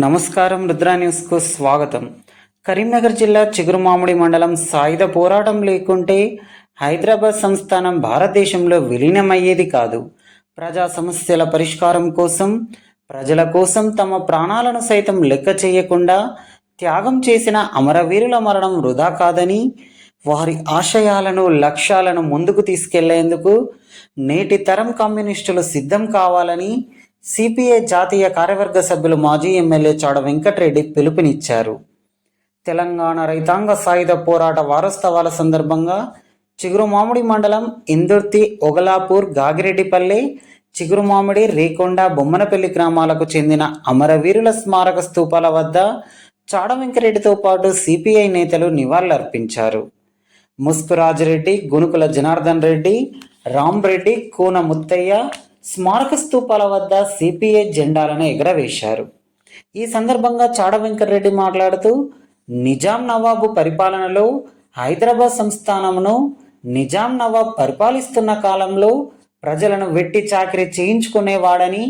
నమస్కారం. రుద్రా న్యూస్కు స్వాగతం. కరీంనగర్ జిల్లా చిగురుమామిడి మండలం సాయుధ పోరాటం లేకుంటే హైదరాబాద్ సంస్థానం భారతదేశంలో విలీనమయ్యేది కాదు. ప్రజా సమస్యల పరిష్కారం కోసం, ప్రజల కోసం తమ ప్రాణాలను సైతం లెక్క చేయకుండా త్యాగం చేసిన అమరవీరుల మరణం వృధా కాదని, వారి ఆశయాలను, లక్ష్యాలను ముందుకు తీసుకెళ్లేందుకు నేటి తరం కమ్యూనిస్టులు సిద్ధం కావాలని సిపిఐ జాతీయ కార్యవర్గ సభ్యులు మాజీ ఎమ్మెల్యే చాడ వెంకటరెడ్డి పిలుపునిచ్చారు. తెలంగాణ రైతాంగ సాయుధ పోరాట వారోత్సవాల సందర్భంగా చిగురుమామిడి మండలం ఇందుర్తి, ఒగలాపూర్, గాగిరెడ్డిపల్లె, చిగురుమామిడి, రేకొండ, బొమ్మనపల్లి గ్రామాలకు చెందిన అమరవీరుల స్మారక స్తూపాల వద్ద చాడ వెంకటరెడ్డితో పాటు సిపిఐ నేతలు నివాళులర్పించారు. ముస్కు రాజిరెడ్డి, గునుకుల జనార్దన్ రెడ్డి, రామ్రెడ్డి, కూన ముత్తయ్య స్మారక స్తూపాల వద్ద సిపిఐ జెండాలను ఎగరవేశారు. ఈ సందర్భంగా చాడ వెంకటరెడ్డి మాట్లాడుతూ, నిజాం నవాబు పరిపాలనలో హైదరాబాద్ సంస్థానమును నిజాం నవాబ్ పరిపాలిస్తున్న కాలంలో ప్రజలను వెట్టి చాకిరి చేయించుకునేవాడని,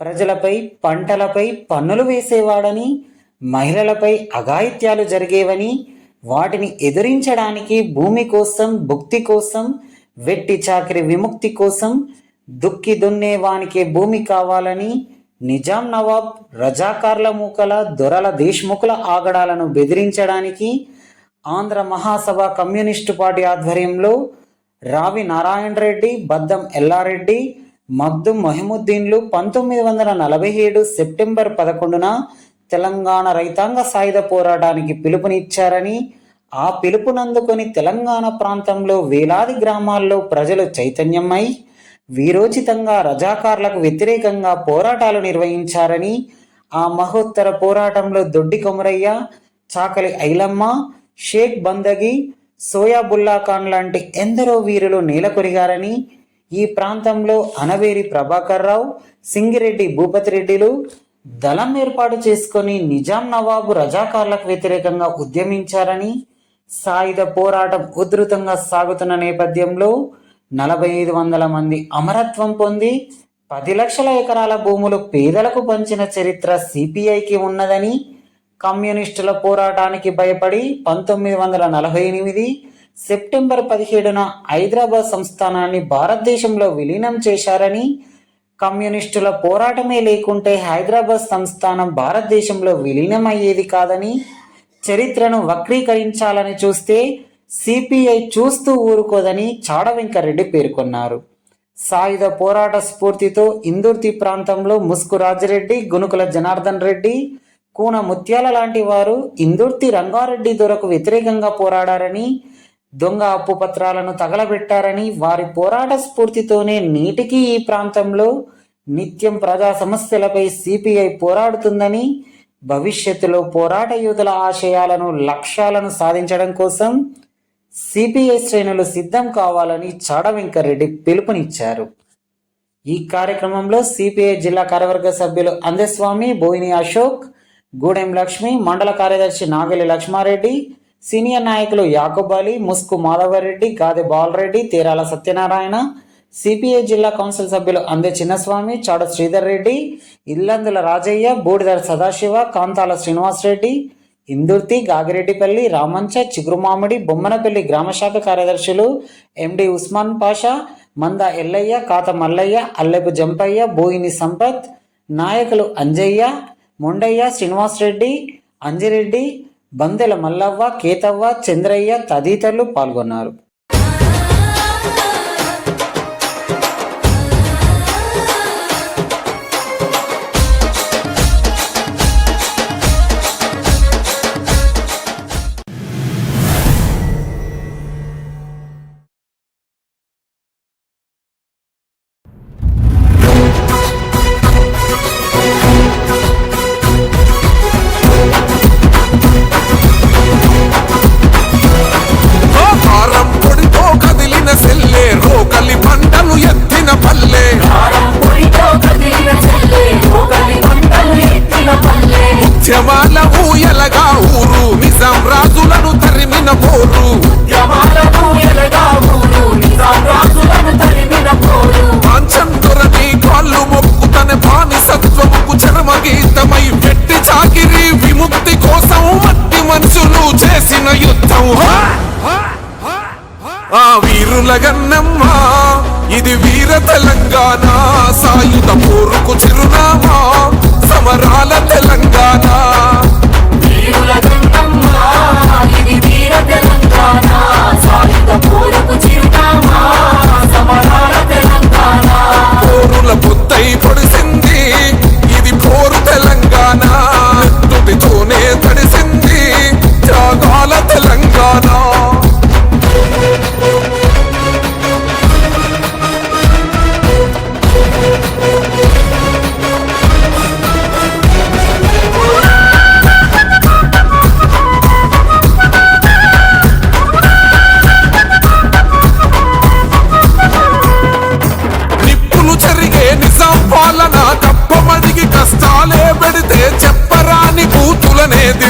ప్రజలపై, పంటలపై పన్నులు వేసేవాడని, మహిళలపై అఘాయిత్యాలు జరిగేవని, వాటిని ఎదిరించడానికి భూమి కోసం, భుక్తి కోసం, వెట్టి చాకిరి విముక్తి కోసం దుక్కి దున్నేవానికి భూమి కావాలని, నిజాం నవాబ్ రజాకార్ల మూకల, దొరల దేశ్ముఖుల ఆగడాలను బెదిరించడానికి ఆంధ్ర మహాసభ కమ్యూనిస్టు పార్టీ ఆధ్వర్యంలో రావి నారాయణ రెడ్డి, బద్దం ఎల్లారెడ్డి, మగ్దుం మొహిముద్దీన్లు 1947 సెప్టెంబర్ 11న తెలంగాణ రైతాంగ సాయుధ పోరాటానికి పిలుపునిచ్చారని, ఆ పిలుపునందుకొని తెలంగాణ ప్రాంతంలో వేలాది గ్రామాల్లో ప్రజలు చైతన్యమై వీరోచితంగా రజాకార్లకు వ్యతిరేకంగా పోరాటాలు నిర్వహించారని, ఆ మహోత్తర పోరాటంలో దొడ్డి కొమరయ్య, చాకలి ఐలమ్మ, షేక్ బందగి, సోయా బుల్లాఖాన్ లాంటి ఎందరో వీరులు నేలకొరిగారని, ఈ ప్రాంతంలో అనవేరి ప్రభాకర్ రావు, సింగిరెడ్డి భూపతిరెడ్డిలు దళం ఏర్పాటు చేసుకొని నిజాం నవాబు రజాకార్లకు వ్యతిరేకంగా ఉద్యమించారని, సాయుధ పోరాటం ఉధృతంగా సాగుతున్న నేపథ్యంలో 4500 మంది అమరత్వం పొంది 10 లక్షల ఎకరాల భూములు పేదలకు పంచిన చరిత్ర సిపిఐకి ఉన్నదని, కమ్యూనిస్టుల పోరాటానికి భయపడి 1948 సెప్టెంబర్ 17న హైదరాబాద్ సంస్థానాన్ని భారతదేశంలో విలీనం చేశారని, కమ్యూనిస్టుల పోరాటమే లేకుంటే హైదరాబాద్ సంస్థానం భారతదేశంలో విలీనం అయ్యేది కాదని, చరిత్రను వక్రీకరించాలని చూస్తే సిపిఐ చూస్తూ ఊరుకోదని చాడ వెంకటరెడ్డి పేర్కొన్నారు. సాయుధ పోరాట స్ఫూర్తితో ఇందుర్తి ప్రాంతంలో ముస్కు రాజిరెడ్డి, గునుకుల జనార్దన్ రెడ్డి, కూన ముత్యాల లాంటి వారు ఇందుర్తి రంగారెడ్డి దొరకు వ్యతిరేకంగా పోరాడారని, దొంగ అప్పు పత్రాలను తగలబెట్టారని, వారి పోరాట స్ఫూర్తితోనే నేటికి ఈ ప్రాంతంలో నిత్యం ప్రజా సమస్యలపై సిపిఐ పోరాడుతుందని, భవిష్యత్తులో పోరాట యోధుల ఆశయాలను, లక్ష్యాలను సాధించడం కోసం సిపిఐ శ్రేణులు సిద్ధం కావాలని చాడ వెంకటరెడ్డి పిలుపునిచ్చారు. ఈ కార్యక్రమంలో సిపిఐ జిల్లా కార్యవర్గ సభ్యులు అందస్వామి, బోయిని అశోక్, గూడెం లక్ష్మి, మండల కార్యదర్శి నాగలి లక్ష్మారెడ్డి, సీనియర్ నాయకులు యాకూబ్ అలీ, ముస్కు మాధవరెడ్డి, గాదె బాలరెడ్డి, తేరాల సత్యనారాయణ, సిపిఐ జిల్లా కౌన్సిల్ సభ్యులు అందే చిన్నస్వామి, చాడ శ్రీధర్ రెడ్డి, ఇల్లందుల రాజయ్య, బూడిదర సదాశివ, కాంతాల శ్రీనివాసరెడ్డి, ఇందుర్తి, గాగిరెడ్డిపల్లి, రామంచ, చిగురుమామిడి, బొమ్మనపల్లి గ్రామశాఖ కార్యదర్శులు ఎండి ఉస్మాన్ పాషా, మంద ఎల్లయ్య, కాత మల్లయ్య, అల్లెపు జంపయ్య, బోయిని సంపత్, నాయకులు అంజయ్య, మొండయ్య, శ్రీనివాసరెడ్డి, అంజిరెడ్డి, బందెల మల్లవ్వ, కేతవ్వ, చంద్రయ్య తదితరులు పాల్గొన్నారు.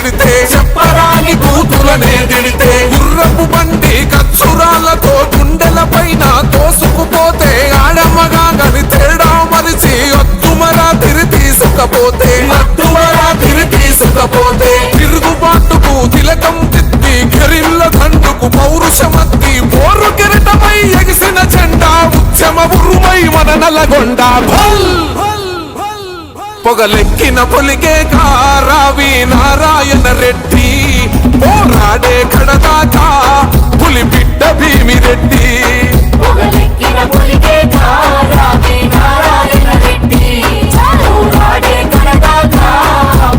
తిడితే చెప్పరాని కూతులనే తిడితే గుర్రపు బండి కచ్చురాలతో గుండెల పైన తోసుకుపోతే ఆడమ్మగా గని తేడా మరిచి అత్తుమరా తిరి తీసుకపోతే తిరుగుబాటుకు తిలకం తిప్పి గరిల్ల దండుకు పౌరుషమత్తి పోరు కిరటమై ఎగిసిన జెండా ఉద్యమ ఉరుమై మన నల్లగొండ పొగలెక్కిన పొలిగే కారావి నారాయణ రెడ్డి పోరాడే కడదాకా పులి బిడ్డ భీమిరెడ్డి పొగలెక్కిన పొలిగే కారావి నారాయణ రెడ్డి పోరాడే కడదాకా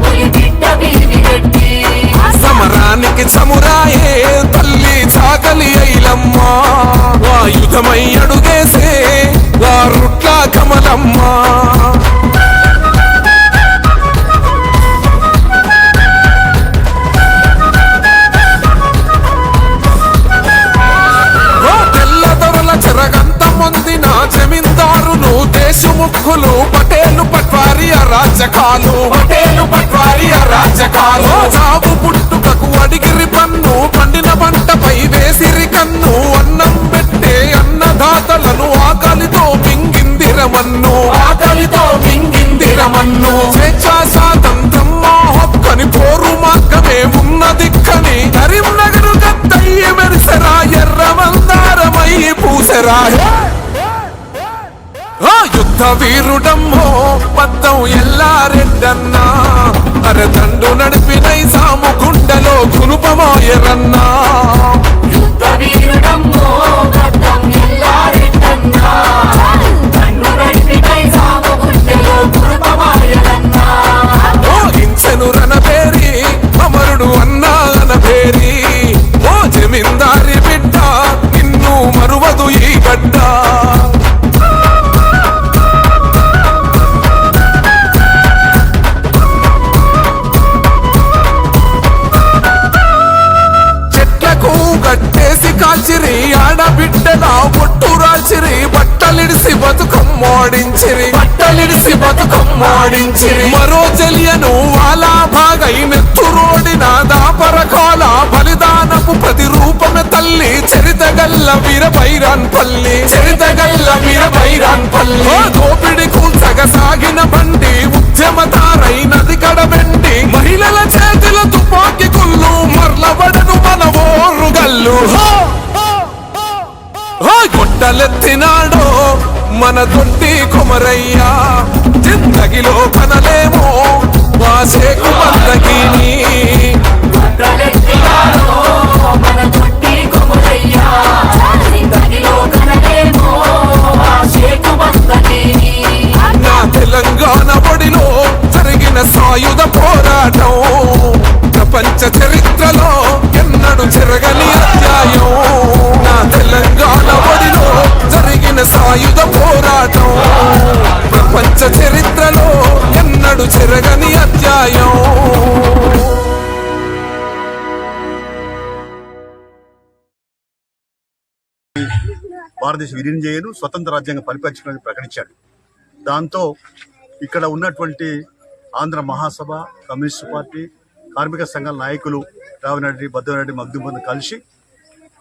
పులి బిడ్డ భీమిరెడ్డి సమరానికి చమురాయే తల్లి చాకలి ఐలమ్మ ఆయుధమై అడుగేసే వారుట్ల కమలమ్మ చెరగంతమొందిన జమీందారులు దేశముఖులు పటేలు పట్వారి అరాచకాలు చావు పుట్టుకకు అడిగిరి పన్ను పండిన పంటపై వేసిరి కన్ను అన్నం పెట్టే అన్నదాతలను ఆకలితో మింగిందిరమన్ను స్వేచ్ఛా స్వాతంత్రం మా హక్కని పోరు మార్గమే ఉన్న దిక్కని కరీంనగర్ గద్దయ్య మెరిసరా ఎర్రమందారమై పూసరా యుద్ధ వీరుడమ్మో పద్దం ఎల్లారెడ్డన్నా అరదండు నడిపినై సాము గుండెలో కులుపమాయరన్నా యుద్ధ వీరుడమ్మో పద్దం ఎల్లారెడ్డన్నా దండు నడిపినై సాము గుండెలో కులుపమాయరన్నా హింసను రణబేరి అమరుడు అన్నా అనబేరి ఓ జమీందారి బిడ్డ నిన్ను మరువదు ఈ గడ్డ గట్టేసి కాల్చిరి ఆడబిడ్డల ఒట్టు రాల్చిరి బట్టలిడిసి బతుకమ్మాడించిరి మరో జలియను వాలా భాగై నెత్తురోడిన దాపరకాల బలిదానపు ప్రతిరూపమే తల్లి చరితగల్ల వీరభైరాన్ పల్లి దోపిడి కూల్చగ సాగిన బండి ఉద్యమదారై నది కడబెండి మహిళల చేతుల తుపాకి కుళ్ళు మర్లబడను మన ఓరుగల్లు గొడ్డలెత్తినాడో మన దొడ్డి కొమరయ్యా జిందగిలో కనలేమో వాసేకు బందగిని నా తెలంగాణ ఒడిలో జరిగిన సాయుధ పోరాటం ప్రపంచ చరిత్రలో ఎన్నడు చెరగని అధ్యాయం నా తెలంగాణ ఒడిలో జరిగిన సాయుధ పోరాటం ప్రపంచ చరిత్రలో ఎన్నడు చెరగని అధ్యాయం భారతదేశ విలీనం చేయను స్వతంత్ర రాజ్యాంగం పరిపాలించడానికి ప్రకటించాడు. దాంతో ఇక్కడ ఉన్నటువంటి ఆంధ్ర మహాసభ, కమ్యూనిస్టు పార్టీ, కార్మిక సంఘాల నాయకులు రావిరెడ్డి, భద్రరెడ్డి, మగ్దుబంధు కలిసి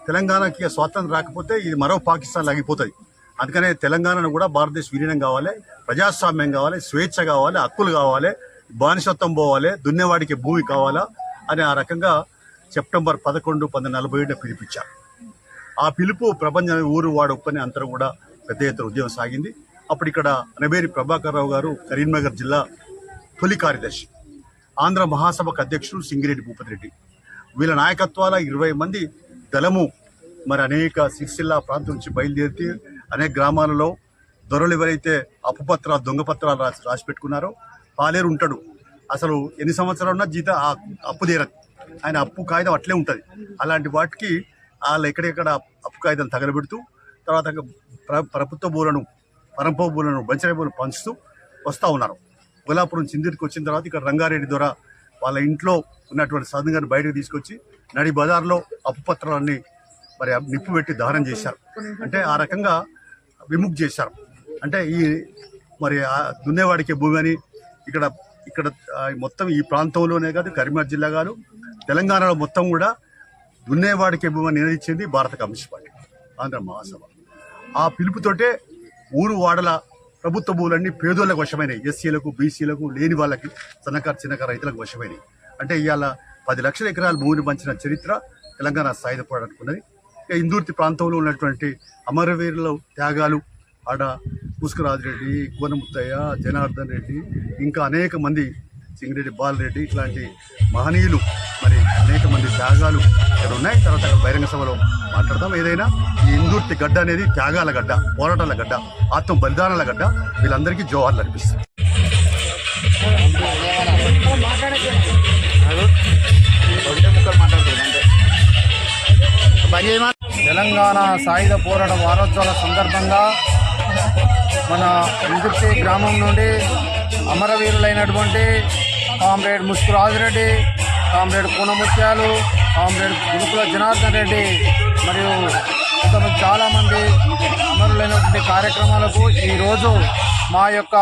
తెలంగాణకి స్వాతంత్రం రాకపోతే ఇది మరో పాకిస్తాన్ లాగిపోతుంది. అందుకనే తెలంగాణను కూడా భారతదేశ విలీనం కావాలి, ప్రజాస్వామ్యం కావాలి, స్వేచ్ఛ కావాలి, హక్కులు కావాలి, బానిసత్వం పోవాలి, దున్నేవాడికి భూమి కావాలా అని ఆ రకంగా సెప్టెంబర్ 11, 1947 పిలిపించారు. ఆ పిలుపు ప్రపంచ ఊరు వాడు ఒప్పని అంతా కూడా పెద్ద ఎత్తున ఉద్యమం సాగింది. అప్పుడు ఇక్కడ అనబేరి ప్రభాకర్ రావు గారు కరీంనగర్ జిల్లా తొలి కార్యదర్శి, ఆంధ్ర మహాసభకు అధ్యక్షుడు సింగిరెడ్డి భూపతి రెడ్డి, వీళ్ళ నాయకత్వాల 20 మంది దళము మరి అనేక సిరిసిల్ల ప్రాంతం నుంచి బయలుదేరి అనేక గ్రామాలలో దొరలు ఎవరైతే అప్పుపత్రాలు, దొంగ పత్రాలు రాసి పెట్టుకున్నారో, పాలేరు ఉంటాడు అసలు ఎన్ని సంవత్సరాలు ఉన్నా జీతం అప్పు తీరదు, ఆయన అప్పు కాగితం అట్లే ఉంటుంది. అలాంటి వాటికి వాళ్ళు ఎక్కడెక్కడ అప్పు కాగితం తగలబెడుతూ తర్వాత ప్రభుత్వ భూలను, పరంప భూలను, బంచర భూలను పంచుతూ వస్తూ ఉన్నారు. గొల్లాపురం చిందిరికి వచ్చిన తర్వాత ఇక్కడ రంగారెడ్డి ద్వారా వాళ్ళ ఇంట్లో ఉన్నటువంటి సాధన గారిని బయటకు తీసుకొచ్చి నడి బజార్లో అప్పు పత్రాలన్నీ మరి నిప్పు పెట్టి దహనం చేశారు. అంటే ఆ రకంగా విముక్తి చేశారు. అంటే ఈ మరి దున్నేవాడికి భూమి అని, ఇక్కడ ఇక్కడ మొత్తం ఈ ప్రాంతంలోనే కాదు, కరీంనగర్ జిల్లా కాదు, తెలంగాణలో మొత్తం కూడా దున్నేవాడికి ఇవ్వమని నిర్ణయించింది భారత కమ్యూనిస్ట్ పార్టీ ఆంధ్ర మహాసభ. ఆ పిలుపుతోటే ఊరు వాడల ప్రభుత్వ భూములన్నీ పేదోళ్ళకు వశమైనవి, ఎస్సీలకు, బీసీలకు, లేని వాళ్ళకి, సన్నకారు చిన్నకారు రైతులకు వశమైనవి. అంటే ఇవాళ 10 లక్షల ఎకరాల భూమిని పంచిన చరిత్ర తెలంగాణ సాయుధ పోరాటానికి ఉన్నది. ఇందుర్తి ప్రాంతంలో ఉన్నటువంటి అమరవీరుల త్యాగాలు, ఆడ పుష్కరాజిరెడ్డి, కోనముత్తయ్య, జనార్దన్ రెడ్డి, ఇంకా అనేక మంది, సింగిరెడ్డి బాలరెడ్డి, ఇట్లాంటి మహనీయులు, మరి అనేక మంది త్యాగాలు ఇక్కడ ఉన్నాయి. తర్వాత బహిరంగ సభలో మాట్లాడదాం. ఏదైనా ఈ ఇందుర్తి గడ్డ అనేది త్యాగాల గడ్డ, పోరాటాల గడ్డ, ఆత్మ బలిదానాల గడ్డ. వీళ్ళందరికీ జోహార్లు అనిపిస్తుంది. తెలంగాణ సాయుధ పోరాట వారోత్సవాల సందర్భంగా మన ఇందుర్తి గ్రామం నుండి అమరవీరులైనటువంటి comrade Musku Rajireddy, comrade Kunamutyalu, comrade Gurukula Janardhan Reddy మరియు కొంతమంది చాలామంది అమరులైనటువంటి కార్యక్రమాలకు ఈరోజు మా యొక్క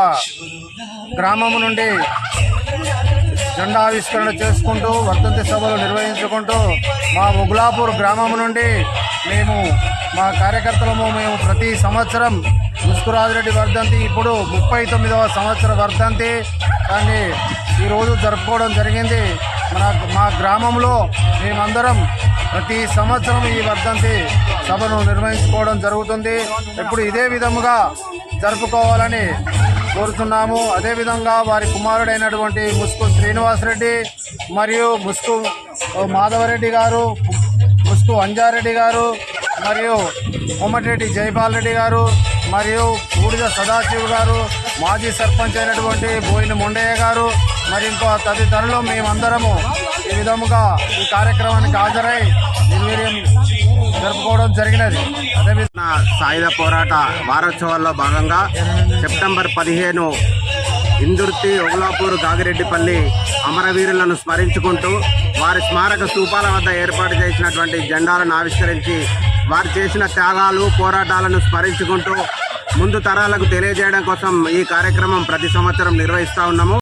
గ్రామం నుండి జెండా ఆవిష్కరణ చేసుకుంటూ వర్ధంతి సభలు నిర్వహించుకుంటూ మా ఒగులాపూర్ గ్రామం నుండి మేము మేము ప్రతి సంవత్సరం ముస్కురాజిరెడ్డి వర్ధంతి ఇప్పుడు 39వ సంవత్సర వర్ధంతి దాన్ని ఈరోజు జరుపుకోవడం జరిగింది. మా గ్రామంలో మేమందరం ప్రతి సంవత్సరం ఈ వర్ధంతి సభను నిర్వహించుకోవడం జరుగుతుంది. ఇప్పుడు ఇదే విధముగా జరుపుకోవాలని కోరుతున్నాము. అదేవిధంగా వారి కుమారుడైనటువంటి ముస్కు శ్రీనివాసరెడ్డి మరియు ముస్కు మాధవరెడ్డి గారు, ముస్కు అంజారెడ్డి గారు మరియు కోమటిరెడ్డి జైపాల్ రెడ్డి గారు మరియు బూడిద సదాశివ్ గారు, మాజీ సర్పంచ్ అయినటువంటి బోయిన మొండయ్య గారు మరి ఇంకో తదితరులు మేమందరము ఈ విధముగా ఈ కార్యక్రమానికి హాజరై నిర్వీర్యం జరుపుకోవడం జరిగినది. అదేవిధంగా సాయుధ పోరాట వారోత్సవాల్లో భాగంగా సెప్టెంబర్ 15 ఇందుర్తి, ఒగులాపూర్, గాగిరెడ్డిపల్లి అమరవీరులను స్మరించుకుంటూ వారి స్మారక స్తూపాల వద్ద ఏర్పాటు చేసినటువంటి జెండాలను ఆవిష్కరించి వారు చేసిన త్యాగాలు, పోరాటాలను స్మరించుకుంటూ ముందు తరాలకు తెలియజేయడం కోసం ఈ కార్యక్రమం ప్రతి సంవత్సరం నిర్వహిస్తూ ఉన్నాము.